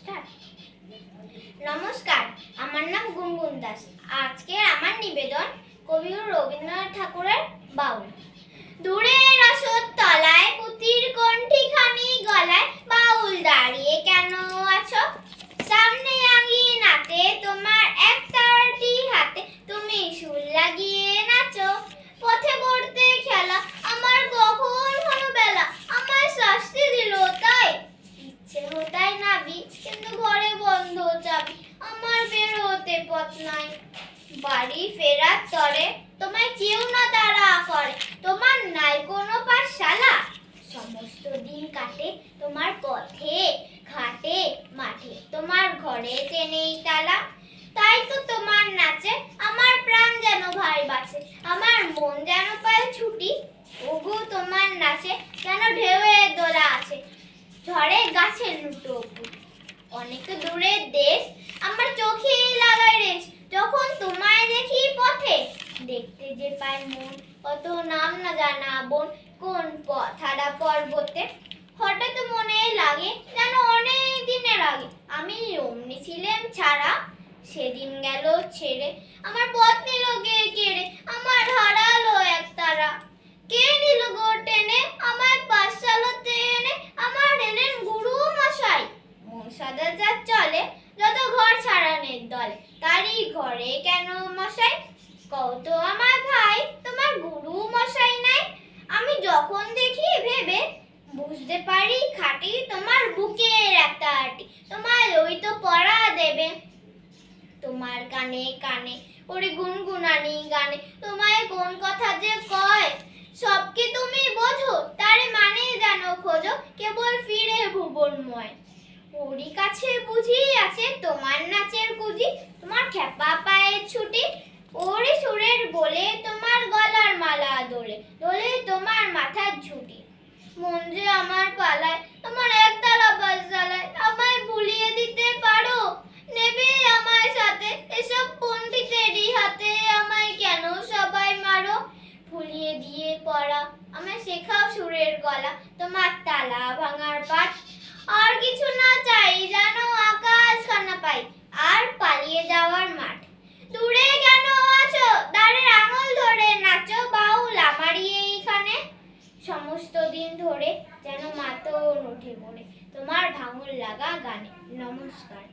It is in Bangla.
স্টার্ট। নমস্কার, আমার নাম গুনগুন দাস। আজকে আমার নিবেদন কবিগুরু রবীন্দ্রনাথ ঠাকুরের বাউল। দূরের আসর তলায় পুঁথির কণ্ঠিখানি গলায়, বাউল দাঁড়িয়ে কেন আছো? সামনে আঙিনাতে তোমার একতারাটি হাতে, তুমি সুর লাগিয়ে নাচো। পথে পড়তে খেলা, আমার কখন হলো বেলা, আমার শাস্তি দিল তাই। ইচ্ছে হতাই নাবি, কিন্তু ঘরে বন্ধ চাবি, আমার বেরোতে পথ নাই। বাড়ি ফেরার তরে তোমায় কেউ না তাড়া করে, তোমার নাই কোনো পাঠশালা। সমস্ত দিন কাটে তোমার পথে ঘাটে মাঠে, তোমার ঘরে নেই তালা। তাই তো তোমার নাচে আমার প্রাণ যেন ভাই বাঁচে, আমার মন যেন পায় ছুটি। ওগো তোমার নাচে যেন ঢেউয়ের দোলা আছে, ঝড়ে গাছে লুটো পুটি। অনেক দূরের দেশ আমার চোখে লাগায় রেশ, যখন তোমায় দেখি পথে। দেখতে যে পায় মন কত নাম না জানা বোন, কোন পথারা পর্বতে। হঠাৎ মনে লাগে যেন অনেক দিনের আগে আমি অমনি ছিলাম ছাড়া। সেদিন গেল ছেড়ে আমার পথ নিল কে কেড়ে, আমার হারালো এক তারা। কে নিল গো টেনে আমায় পাঠশালাতে এনে, আমার এলেন গুরু মশাই। মন সদাচার চলে যত ঘর ছাড়ানের দলে, তারই ঘরে কেন মশাই? কও তো আমার ভাই, তোমার গুরু মশাই নাই? আমি যখন দেখি ভেবে বুঝতে পারি খাঁটি, তোমার বুকের একটা আটি, তোমার ওই তো পড়া দেবে। তোমার কানে কানে ওরে গুনগুনানি গানে, তোমায় কোন কথা যে কয় সব কি তুমি বোঝো? তারে মানে জানো খোঁজো, কেবল ফিরে ভুবনময়। ওরই কাছে বুঝি আছে তোমার নাচের কুজি, তোমার খেপা পায়ের ছুটি। ওরে সুরের বলে তোমার গলার মালা দোলে, দোলে তোমার মাথার ঝুঁটি। মন যে আমার পালায় তোমার একতারা পাঠশালায়, আমায় ভুলিয়ে দিতে পারো? নেবে আমায় সাথে এসব পণ্ডিতেরই হাতে, আমায় কেন সবাই মারো? ভুলিয়ে দিয়ে পড়া আমায় শেখাও সুরের গলা, তোমার তালা ভাঙার পাঠ। আর কিছু না চাই জানো আকাশ খানা পাই, আর পালিয়ে যাওয়ার মাঠ। দূরে কেন আছো দ্বারের আঙুল ধরে নাচো, বাউল আমারই এইখানে। সমস্ত দিন ধরে যেন মাতন ওঠে মনে তোমার ভাঙন লাগা গানে। নমস্কার।